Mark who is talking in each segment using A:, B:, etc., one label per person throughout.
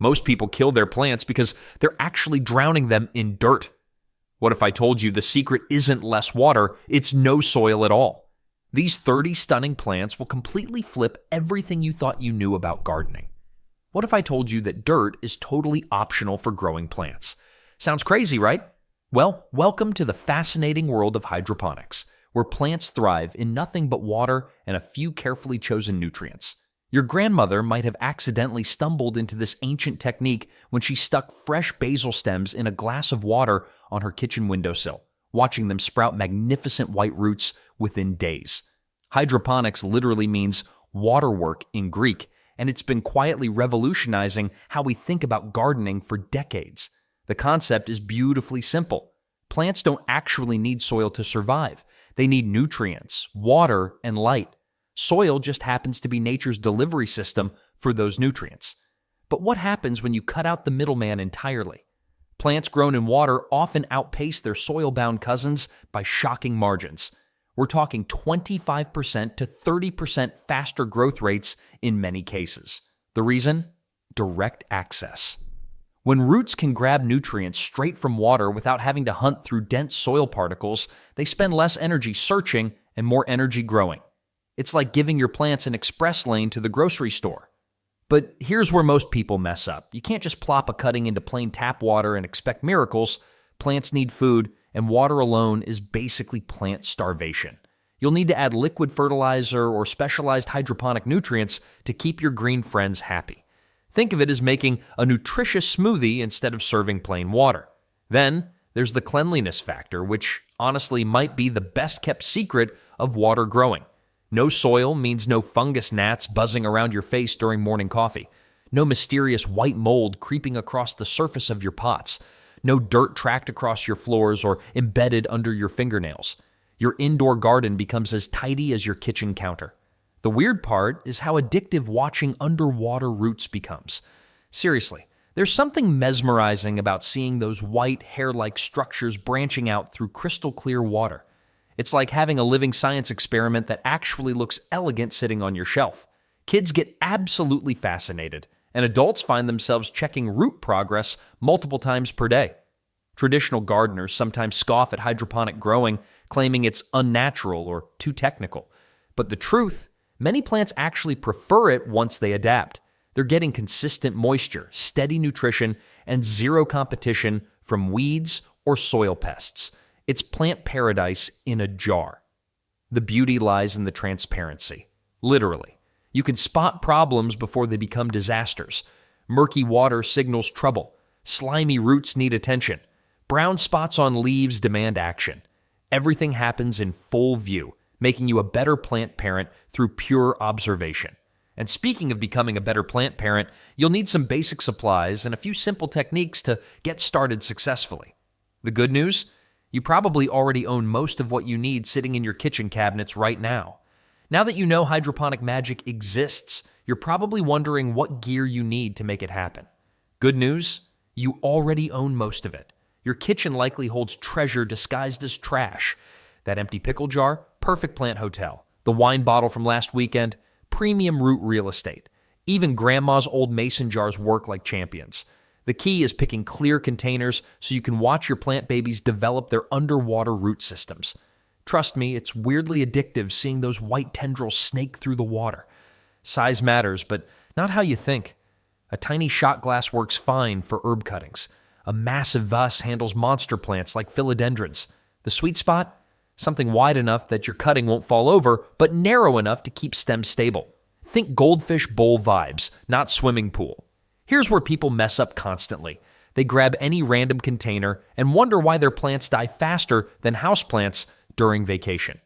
A: Most people kill their plants because they're actually drowning them in dirt. What if I told you the secret isn't less water, it's no soil at all? These 30 stunning plants will completely flip everything you thought you knew about gardening. What if I told you that dirt is totally optional for growing plants? Sounds crazy, right? Well, welcome to the fascinating world of hydroponics, where plants thrive in nothing but water and a few carefully chosen nutrients. Your grandmother might have accidentally stumbled into this ancient technique when she stuck fresh basil stems in a glass of water on her kitchen windowsill, watching them sprout magnificent white roots within days. Hydroponics literally means waterwork in Greek, and it's been quietly revolutionizing how we think about gardening for decades. The concept is beautifully simple. Plants don't actually need soil to survive. They need nutrients, water, and light. Soil just happens to be nature's delivery system for those nutrients. But what happens when you cut out the middleman entirely? Plants grown in water often outpace their soil-bound cousins by shocking margins. We're talking 25% to 30% faster growth rates in many cases. The reason? Direct access. When roots can grab nutrients straight from water without having to hunt through dense soil particles, they spend less energy searching and more energy growing. It's like giving your plants an express lane to the grocery store. But here's where most people mess up. You can't just plop a cutting into plain tap water and expect miracles. Plants need food, and water alone is basically plant starvation. You'll need to add liquid fertilizer or specialized hydroponic nutrients to keep your green friends happy. Think of it as making a nutritious smoothie instead of serving plain water. Then, there's the cleanliness factor, which honestly might be the best kept secret of water growing. No soil means no fungus gnats buzzing around your face during morning coffee. No mysterious white mold creeping across the surface of your pots. No dirt tracked across your floors or embedded under your fingernails. Your indoor garden becomes as tidy as your kitchen counter. The weird part is how addictive watching underwater roots becomes. Seriously, there's something mesmerizing about seeing those white, hair-like structures branching out through crystal clear water. It's like having a living science experiment that actually looks elegant sitting on your shelf. Kids get absolutely fascinated, and adults find themselves checking root progress multiple times per day. Traditional gardeners sometimes scoff at hydroponic growing, claiming it's unnatural or too technical. But the truth, many plants actually prefer it once they adapt. They're getting consistent moisture, steady nutrition, and zero competition from weeds or soil pests. It's plant paradise in a jar. The beauty lies in the transparency. Literally. You can spot problems before they become disasters. Murky water signals trouble. Slimy roots need attention. Brown spots on leaves demand action. Everything happens in full view, making you a better plant parent through pure observation. And speaking of becoming a better plant parent, you'll need some basic supplies and a few simple techniques to get started successfully. The good news? You probably already own most of what you need sitting in your kitchen cabinets right now. Now that you know hydroponic magic exists, you're probably wondering what gear you need to make it happen. Good news? You already own most of it. Your kitchen likely holds treasure disguised as trash. That empty pickle jar, perfect plant hotel. The wine bottle from last weekend, premium root real estate. Even grandma's old mason jars work like champions. The key is picking clear containers so you can watch your plant babies develop their underwater root systems. Trust me, it's weirdly addictive seeing those white tendrils snake through the water. Size matters, but not how you think. A tiny shot glass works fine for herb cuttings. A massive vase handles monster plants like philodendrons. The sweet spot? Something wide enough that your cutting won't fall over, but narrow enough to keep stems stable. Think goldfish bowl vibes, not swimming pool. Here's where people mess up constantly. They grab any random container and wonder why their plants die faster than houseplants during vacation.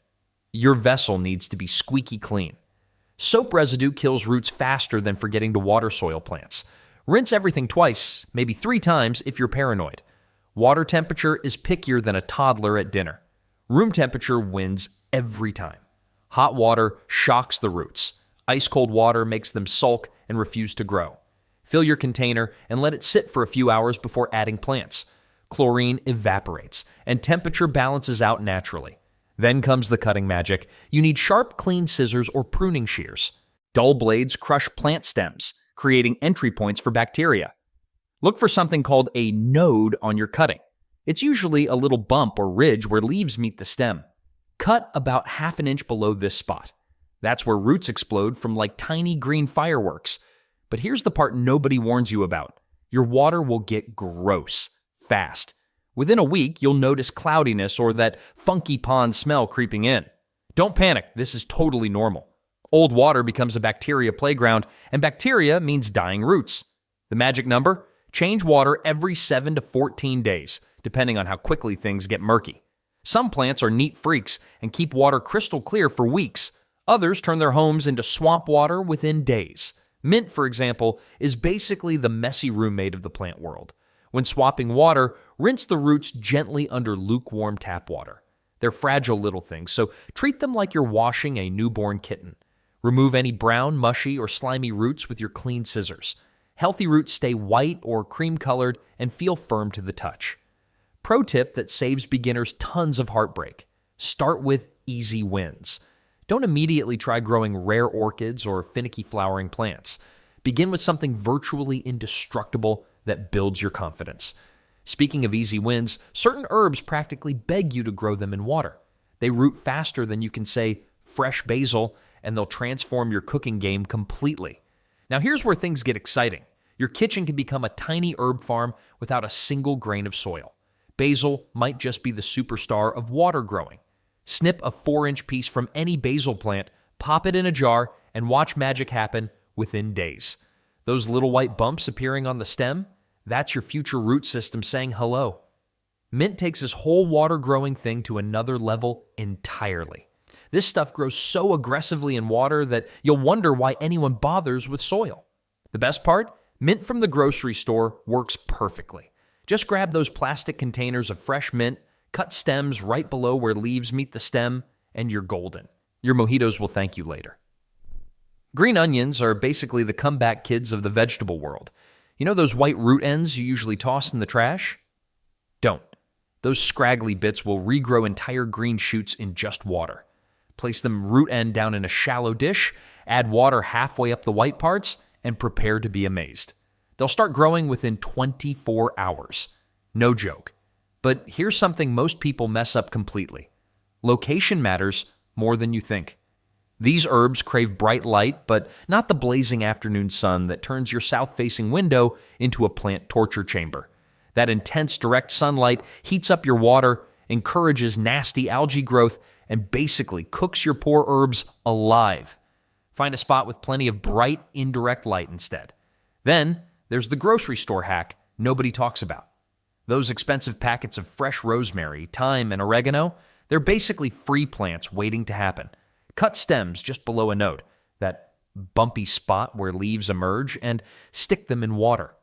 A: Your vessel needs to be squeaky clean. Soap residue kills roots faster than forgetting to water soil plants. Rinse everything twice, maybe 3 times if you're paranoid. Water temperature is pickier than a toddler at dinner. Room temperature wins every time. Hot water shocks the roots. Ice-cold water makes them sulk and refuse to grow. Fill your container and let it sit for a few hours before adding plants. Chlorine evaporates, and temperature balances out naturally. Then comes the cutting magic. You need sharp, clean scissors or pruning shears. Dull blades crush plant stems, creating entry points for bacteria. Look for something called a node on your cutting. It's usually a little bump or ridge where leaves meet the stem. Cut about half an inch below this spot. That's where roots explode from like tiny green fireworks. But here's the part nobody warns you about. Your water will get gross fast. Within a week, you'll notice cloudiness or that funky pond smell creeping in. Don't panic, this is totally normal. Old water becomes a bacteria playground, and bacteria means dying roots. The magic number? Change water every 7 to 14 days, depending on how quickly things get murky. Some plants are neat freaks and keep water crystal clear for weeks. Others turn their homes into swamp water within days. Mint, for example, is basically the messy roommate of the plant world. When swapping water, rinse the roots gently under lukewarm tap water. They're fragile little things, so treat them like you're washing a newborn kitten. Remove any brown, mushy, or slimy roots with your clean scissors. Healthy roots stay white or cream-colored and feel firm to the touch. Pro tip that saves beginners tons of heartbreak. Start with easy wins. Don't immediately try growing rare orchids or finicky flowering plants. Begin with something virtually indestructible that builds your confidence. Speaking of easy wins, certain herbs practically beg you to grow them in water. They root faster than you can say fresh basil, and they'll transform your cooking game completely. Now here's where things get exciting. Your kitchen can become a tiny herb farm without a single grain of soil. Basil might just be the superstar of water growing. Snip a 4-inch piece from any basil plant, pop it in a jar, and watch magic happen within days. Those little white bumps appearing on the stem, that's your future root system saying hello. Mint takes this whole water growing thing to another level entirely. This stuff grows so aggressively in water that you'll wonder why anyone bothers with soil. The best part? Mint from the grocery store works perfectly. Just grab those plastic containers of fresh mint, cut stems right below where leaves meet the stem, and you're golden. Your mojitos will thank you later. Green onions are basically the comeback kids of the vegetable world. You know those white root ends you usually toss in the trash? Don't. Those scraggly bits will regrow entire green shoots in just water. Place them root end down in a shallow dish, add water halfway up the white parts, and prepare to be amazed. They'll start growing within 24 hours. No joke. But here's something most people mess up completely. Location matters more than you think. These herbs crave bright light, but not the blazing afternoon sun that turns your south-facing window into a plant torture chamber. That intense direct sunlight heats up your water, encourages nasty algae growth, and basically cooks your poor herbs alive. Find a spot with plenty of bright, indirect light instead. Then, there's the grocery store hack nobody talks about. Those expensive packets of fresh rosemary, thyme, and oregano, they're basically free plants waiting to happen. Cut stems just below a node, that bumpy spot where leaves emerge, and stick them in water.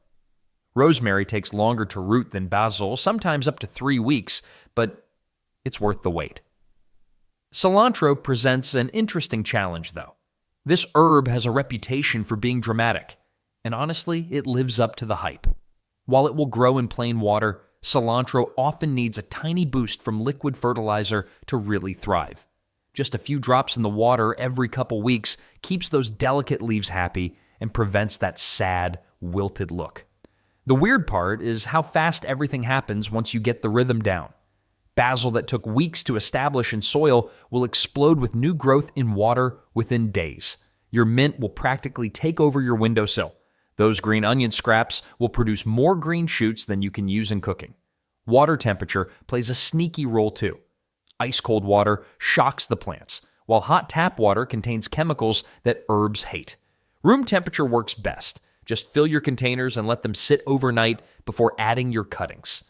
A: Rosemary takes longer to root than basil, sometimes up to 3 weeks, but it's worth the wait. Cilantro presents an interesting challenge, though. This herb has a reputation for being dramatic, and honestly, it lives up to the hype. While it will grow in plain water, cilantro often needs a tiny boost from liquid fertilizer to really thrive. Just a few drops in the water every couple weeks keeps those delicate leaves happy and prevents that sad, wilted look. The weird part is how fast everything happens once you get the rhythm down. Basil that took weeks to establish in soil will explode with new growth in water within days. Your mint will practically take over your windowsill. Those green onion scraps will produce more green shoots than you can use in cooking. Water temperature plays a sneaky role too. Ice-cold water shocks the plants, while hot tap water contains chemicals that herbs hate. Room temperature works best. Just fill your containers and let them sit overnight before adding your cuttings.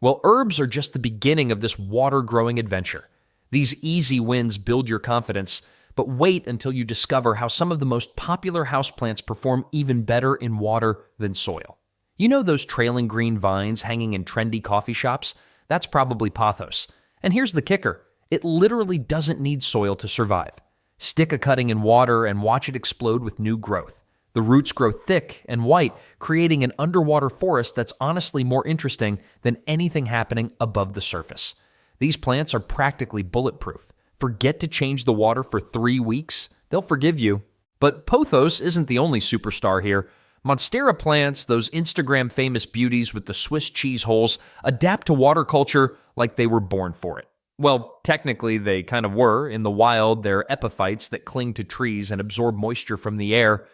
A: Well, herbs are just the beginning of this water-growing adventure. These easy wins build your confidence, but wait until you discover how some of the most popular houseplants perform even better in water than soil. You know those trailing green vines hanging in trendy coffee shops? That's probably pothos. And here's the kicker. It literally doesn't need soil to survive. Stick a cutting in water and watch it explode with new growth. The roots grow thick and white, creating an underwater forest that's honestly more interesting than anything happening above the surface. These plants are practically bulletproof. Forget to change the water for 3 weeks, they'll forgive you. But pothos isn't the only superstar here. Monstera plants, those Instagram famous beauties with the Swiss cheese holes, adapt to water culture like they were born for it. Well, technically they kind of were. In the wild, they're epiphytes that cling to trees and absorb moisture from the air.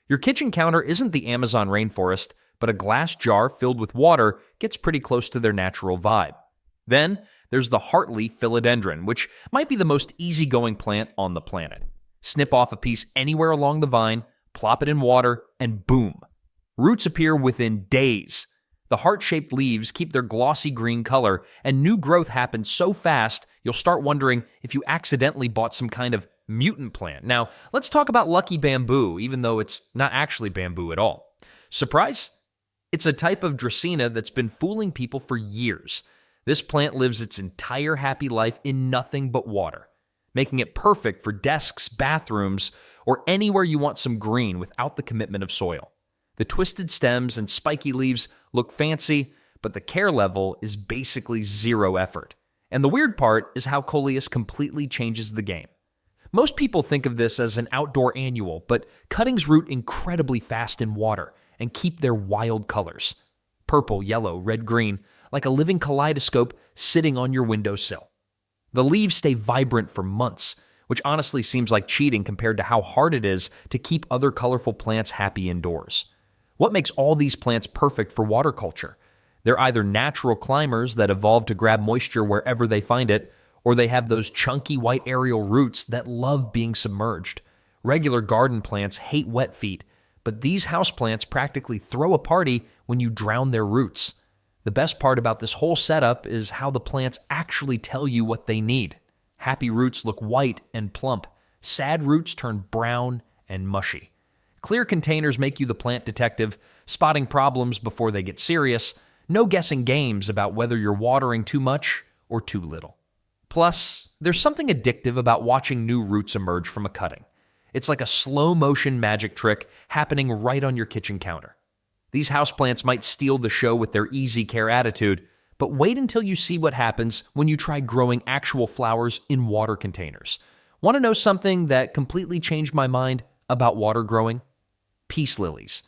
A: Your kitchen counter isn't the Amazon rainforest, but a glass jar filled with water gets pretty close to their natural vibe. Then there's the heartleaf philodendron, which might be the most easygoing plant on the planet. Snip off a piece anywhere along the vine, plop it in water, and boom. Roots appear within days. The heart-shaped leaves keep their glossy green color, and new growth happens so fast you'll start wondering if you accidentally bought some kind of mutant plant. Now, let's talk about lucky bamboo, even though it's not actually bamboo at all. Surprise? It's a type of Dracaena that's been fooling people for years. This plant lives its entire happy life in nothing but water, making it perfect for desks, bathrooms, or anywhere you want some green without the commitment of soil. The twisted stems and spiky leaves look fancy, but the care level is basically zero effort. And the weird part is how Coleus completely changes the game. Most people think of this as an outdoor annual, but cuttings root incredibly fast in water and keep their wild colors. Purple, yellow, red, green, like a living kaleidoscope sitting on your windowsill. The leaves stay vibrant for months, which honestly seems like cheating compared to how hard it is to keep other colorful plants happy indoors. What makes all these plants perfect for water culture? They're either natural climbers that evolve to grab moisture wherever they find it, or they have those chunky white aerial roots that love being submerged. Regular garden plants hate wet feet, but these houseplants practically throw a party when you drown their roots. The best part about this whole setup is how the plants actually tell you what they need. Happy roots look white and plump. Sad roots turn brown and mushy. Clear containers make you the plant detective, spotting problems before they get serious. No guessing games about whether you're watering too much or too little. Plus, there's something addictive about watching new roots emerge from a cutting. It's like a slow-motion magic trick happening right on your kitchen counter. These houseplants might steal the show with their easy care attitude, but wait until you see what happens when you try growing actual flowers in water containers. Want to know something that completely changed my mind about water growing? Peace lilies.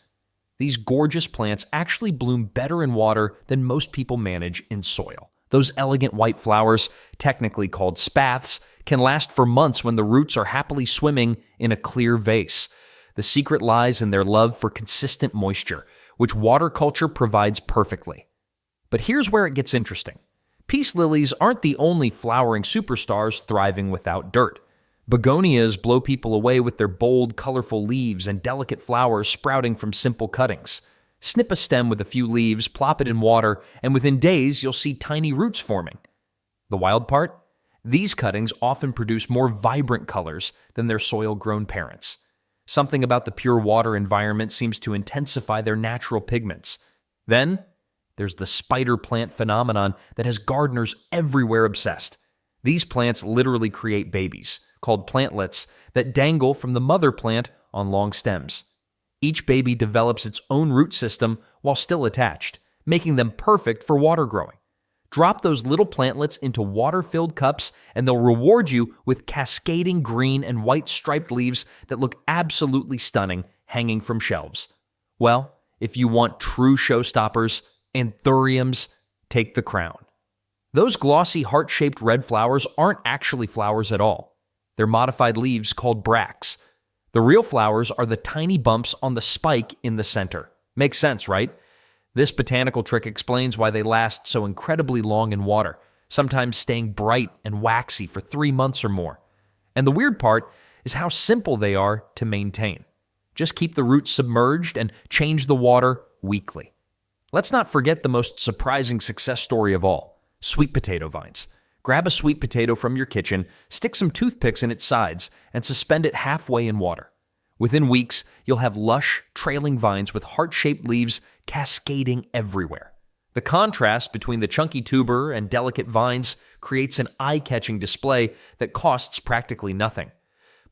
A: These gorgeous plants actually bloom better in water than most people manage in soil. Those elegant white flowers, technically called spathes, can last for months when the roots are happily swimming in a clear vase. The secret lies in their love for consistent moisture, which water culture provides perfectly. But here's where it gets interesting. Peace lilies aren't the only flowering superstars thriving without dirt. Begonias blow people away with their bold, colorful leaves and delicate flowers sprouting from simple cuttings. Snip a stem with a few leaves, plop it in water, and within days you'll see tiny roots forming. The wild part? These cuttings often produce more vibrant colors than their soil-grown parents. Something about the pure water environment seems to intensify their natural pigments. Then, there's the spider plant phenomenon that has gardeners everywhere obsessed. These plants literally create babies, called plantlets, that dangle from the mother plant on long stems. Each baby develops its own root system while still attached, making them perfect for water growing. Drop those little plantlets into water-filled cups and they'll reward you with cascading green and white striped leaves that look absolutely stunning hanging from shelves. Well, if you want true showstoppers, anthuriums take the crown. Those glossy heart-shaped red flowers aren't actually flowers at all. They're modified leaves called bracts. The real flowers are the tiny bumps on the spike in the center. Makes sense, right? This botanical trick explains why they last so incredibly long in water, sometimes staying bright and waxy for 3 months or more. And the weird part is how simple they are to maintain. Just keep the roots submerged and change the water weekly. Let's not forget the most surprising success story of all, sweet potato vines. Grab a sweet potato from your kitchen, stick some toothpicks in its sides, and suspend it halfway in water. Within weeks, you'll have lush, trailing vines with heart-shaped leaves cascading everywhere. The contrast between the chunky tuber and delicate vines creates an eye-catching display that costs practically nothing.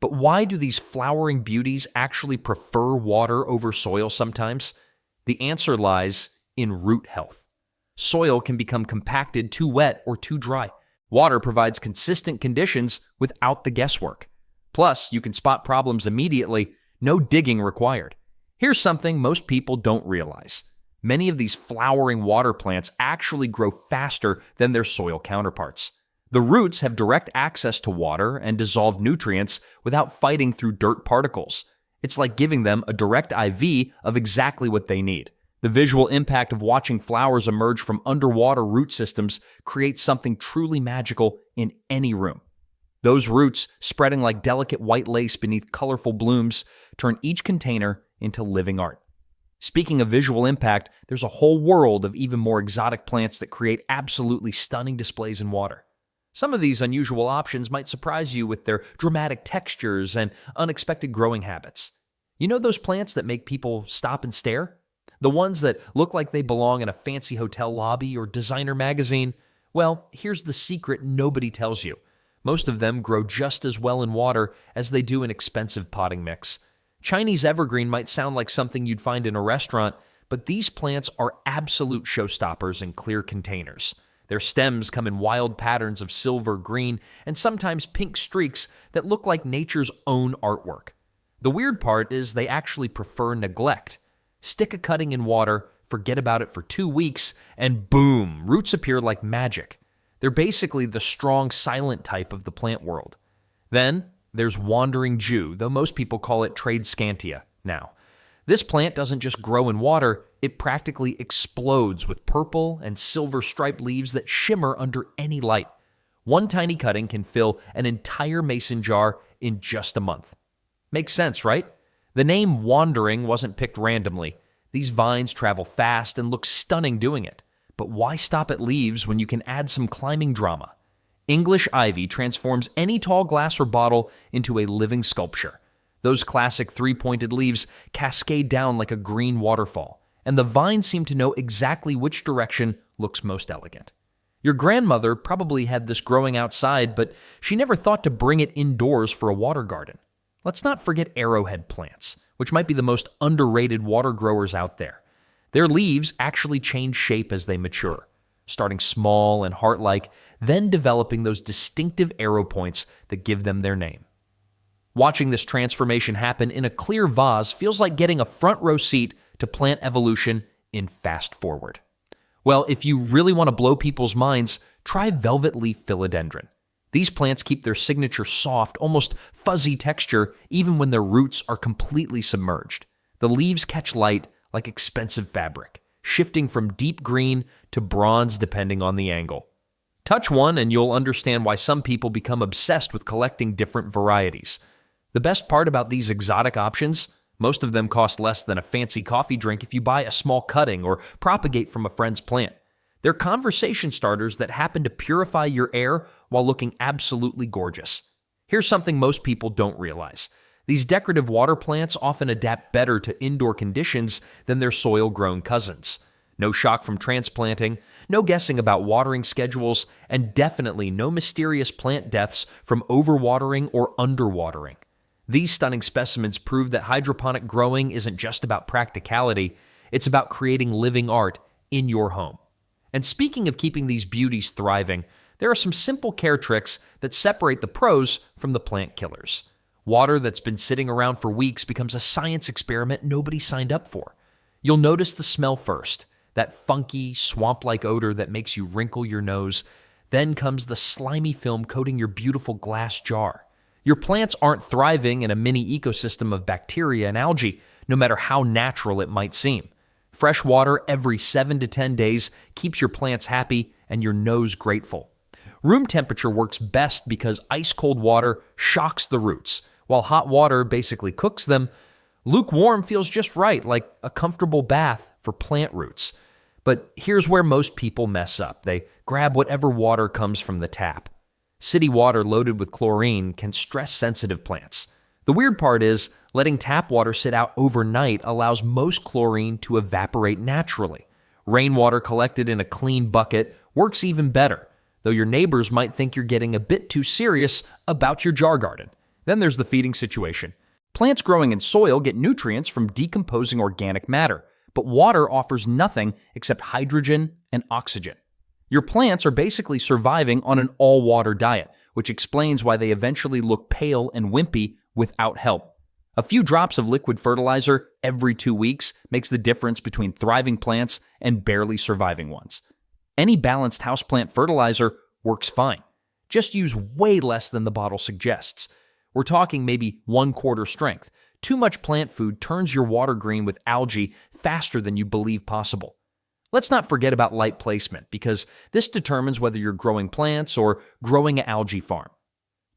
A: But why do these flowering beauties actually prefer water over soil sometimes? The answer lies in root health. Soil can become compacted too wet or too dry. Water provides consistent conditions without the guesswork. Plus, you can spot problems immediately, no digging required. Here's something most people don't realize. Many of these flowering water plants actually grow faster than their soil counterparts. The roots have direct access to water and dissolved nutrients without fighting through dirt particles. It's like giving them a direct IV of exactly what they need. The visual impact of watching flowers emerge from underwater root systems creates something truly magical in any room. Those roots, spreading like delicate white lace beneath colorful blooms, turn each container into living art. Speaking of visual impact, there's a whole world of even more exotic plants that create absolutely stunning displays in water. Some of these unusual options might surprise you with their dramatic textures and unexpected growing habits. You know those plants that make people stop and stare? The ones that look like they belong in a fancy hotel lobby or designer magazine? Well, here's the secret nobody tells you. Most of them grow just as well in water as they do in expensive potting mix. Chinese evergreen might sound like something you'd find in a restaurant, but these plants are absolute showstoppers in clear containers. Their stems come in wild patterns of silver, green, and sometimes pink streaks that look like nature's own artwork. The weird part is they actually prefer neglect. Stick a cutting in water, forget about it for 2 weeks, and boom, roots appear like magic. They're basically the strong, silent type of the plant world. Then, there's wandering Jew, though most people call it tradescantia now. This plant doesn't just grow in water, it practically explodes with purple and silver striped leaves that shimmer under any light. One tiny cutting can fill an entire mason jar in just a month. Makes sense, right? The name wandering wasn't picked randomly. These vines travel fast and look stunning doing it. But why stop at leaves when you can add some climbing drama? English ivy transforms any tall glass or bottle into a living sculpture. Those classic three-pointed leaves cascade down like a green waterfall, and the vines seem to know exactly which direction looks most elegant. Your grandmother probably had this growing outside, but she never thought to bring it indoors for a water garden. Let's not forget arrowhead plants, which might be the most underrated water growers out there. Their leaves actually change shape as they mature, starting small and heart-like, then developing those distinctive arrow points that give them their name. Watching this transformation happen in a clear vase feels like getting a front row seat to plant evolution in fast forward. Well, if you really want to blow people's minds, try velvet leaf philodendron. These plants keep their signature soft, almost fuzzy texture even when their roots are completely submerged. The leaves catch light like expensive fabric, shifting from deep green to bronze depending on the angle. Touch one and you'll understand why some people become obsessed with collecting different varieties. The best part about these exotic options, most of them cost less than a fancy coffee drink if you buy a small cutting or propagate from a friend's plant. They're conversation starters that happen to purify your air while looking absolutely gorgeous. Here's something most people don't realize. These decorative water plants often adapt better to indoor conditions than their soil-grown cousins. No shock from transplanting, no guessing about watering schedules, and definitely no mysterious plant deaths from overwatering or underwatering. These stunning specimens prove that hydroponic growing isn't just about practicality, it's about creating living art in your home. And speaking of keeping these beauties thriving, there are some simple care tricks that separate the pros from the plant killers. Water that's been sitting around for weeks becomes a science experiment nobody signed up for. You'll notice the smell first, that funky, swamp-like odor that makes you wrinkle your nose. Then comes the slimy film coating your beautiful glass jar. Your plants aren't thriving in a mini ecosystem of bacteria and algae, no matter how natural it might seem. Fresh water every 7 to 10 days keeps your plants happy and your nose grateful. Room temperature works best because ice-cold water shocks the roots, while hot water basically cooks them. Lukewarm feels just right, like a comfortable bath for plant roots. But here's where most people mess up. They grab whatever water comes from the tap. City water loaded with chlorine can stress sensitive plants. The weird part is, letting tap water sit out overnight allows most chlorine to evaporate naturally. Rainwater collected in a clean bucket works even better, though your neighbors might think you're getting a bit too serious about your jar garden. Then there's the feeding situation. Plants growing in soil get nutrients from decomposing organic matter, but water offers nothing except hydrogen and oxygen. Your plants are basically surviving on an all-water diet, which explains why they eventually look pale and wimpy without help. A few drops of liquid fertilizer every 2 weeks makes the difference between thriving plants and barely surviving ones. Any balanced houseplant fertilizer works fine. Just use way less than the bottle suggests. We're talking maybe 1/4 strength. Too much plant food turns your water green with algae faster than you believe possible. Let's not forget about light placement, because this determines whether you're growing plants or growing an algae farm.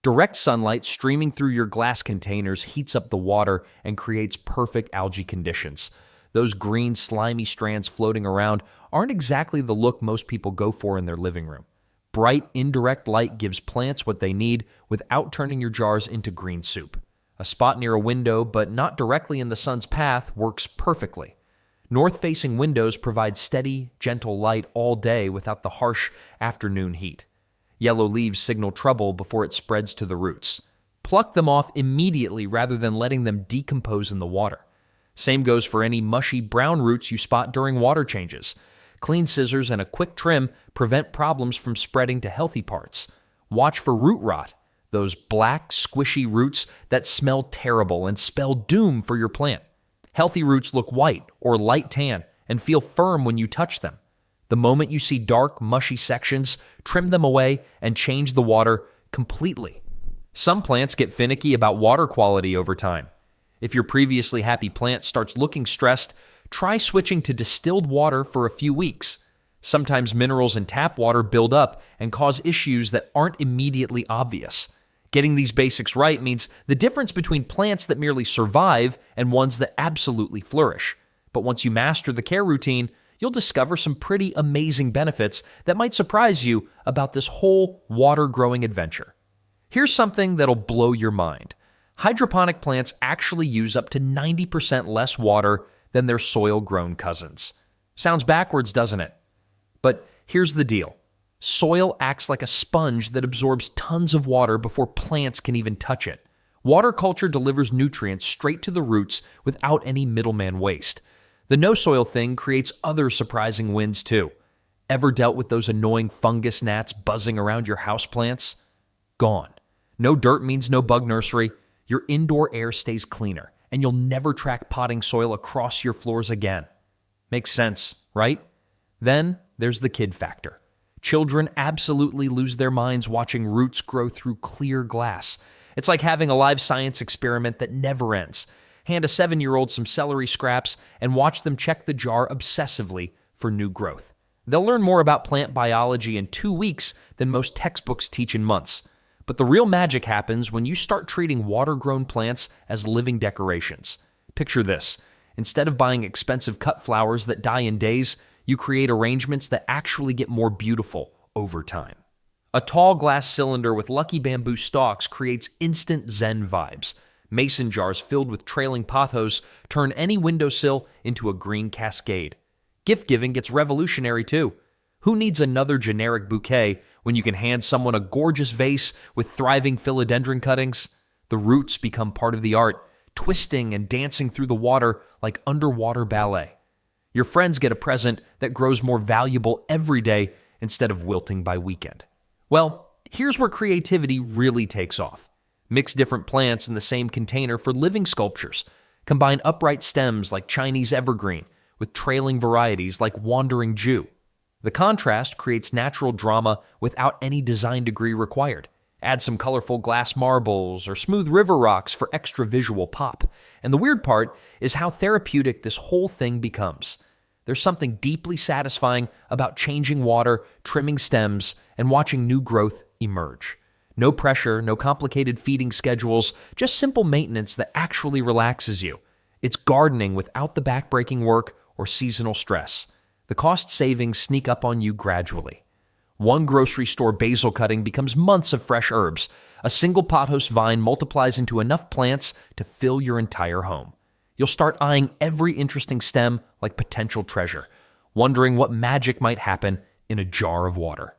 A: Direct sunlight streaming through your glass containers heats up the water and creates perfect algae conditions. Those green, slimy strands floating around aren't exactly the look most people go for in their living room. Bright, indirect light gives plants what they need without turning your jars into green soup. A spot near a window, but not directly in the sun's path, works perfectly. North-facing windows provide steady, gentle light all day without the harsh afternoon heat. Yellow leaves signal trouble before it spreads to the roots. Pluck them off immediately rather than letting them decompose in the water. Same goes for any mushy brown roots you spot during water changes. Clean scissors and a quick trim prevent problems from spreading to healthy parts. Watch for root rot, those black, squishy roots that smell terrible and spell doom for your plant. Healthy roots look white or light tan and feel firm when you touch them. The moment you see dark, mushy sections, trim them away and change the water completely. Some plants get finicky about water quality over time. If your previously happy plant starts looking stressed, try switching to distilled water for a few weeks. Sometimes minerals in tap water build up and cause issues that aren't immediately obvious. Getting these basics right means the difference between plants that merely survive and ones that absolutely flourish. But once you master the care routine, you'll discover some pretty amazing benefits that might surprise you about this whole water-growing adventure. Here's something that'll blow your mind. Hydroponic plants actually use up to 90% less water than their soil-grown cousins. Sounds backwards, doesn't it? But here's the deal. Soil acts like a sponge that absorbs tons of water before plants can even touch it. Water culture delivers nutrients straight to the roots without any middleman waste. The no-soil thing creates other surprising wins too. Ever dealt with those annoying fungus gnats buzzing around your houseplants? Gone. No dirt means no bug nursery. Your indoor air stays cleaner, and you'll never track potting soil across your floors again. Makes sense, right? Then there's the kid factor. Children absolutely lose their minds watching roots grow through clear glass. It's like having a live science experiment that never ends. Hand a 7-year-old some celery scraps and watch them check the jar obsessively for new growth. They'll learn more about plant biology in 2 weeks than most textbooks teach in months. But the real magic happens when you start treating water-grown plants as living decorations. Picture this. Instead of buying expensive cut flowers that die in days, you create arrangements that actually get more beautiful over time. A tall glass cylinder with lucky bamboo stalks creates instant Zen vibes. Mason jars filled with trailing pothos turn any windowsill into a green cascade. Gift giving gets revolutionary too. Who needs another generic bouquet when you can hand someone a gorgeous vase with thriving philodendron cuttings? The roots become part of the art, twisting and dancing through the water like underwater ballet. Your friends get a present that grows more valuable every day instead of wilting by weekend. Well, here's where creativity really takes off. Mix different plants in the same container for living sculptures. Combine upright stems like Chinese evergreen with trailing varieties like wandering Jew. The contrast creates natural drama without any design degree required. Add some colorful glass marbles or smooth river rocks for extra visual pop. And the weird part is how therapeutic this whole thing becomes. There's something deeply satisfying about changing water, trimming stems, and watching new growth emerge. No pressure, no complicated feeding schedules, just simple maintenance that actually relaxes you. It's gardening without the backbreaking work or seasonal stress. The cost savings sneak up on you gradually. One grocery store basil cutting becomes months of fresh herbs. A single pothos vine multiplies into enough plants to fill your entire home. You'll start eyeing every interesting stem like potential treasure, wondering what magic might happen in a jar of water.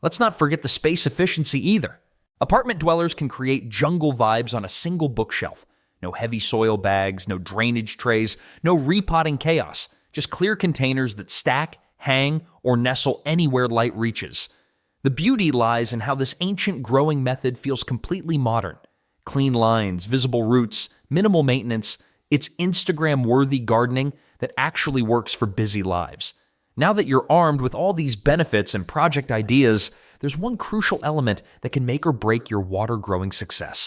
A: Let's not forget the space efficiency either. Apartment dwellers can create jungle vibes on a single bookshelf. No heavy soil bags, no drainage trays, no repotting chaos. Just clear containers that stack, hang, or nestle anywhere light reaches. The beauty lies in how this ancient growing method feels completely modern. Clean lines, visible roots, minimal maintenance. It's Instagram-worthy gardening that actually works for busy lives. Now that you're armed with all these benefits and project ideas, there's one crucial element that can make or break your water growing success.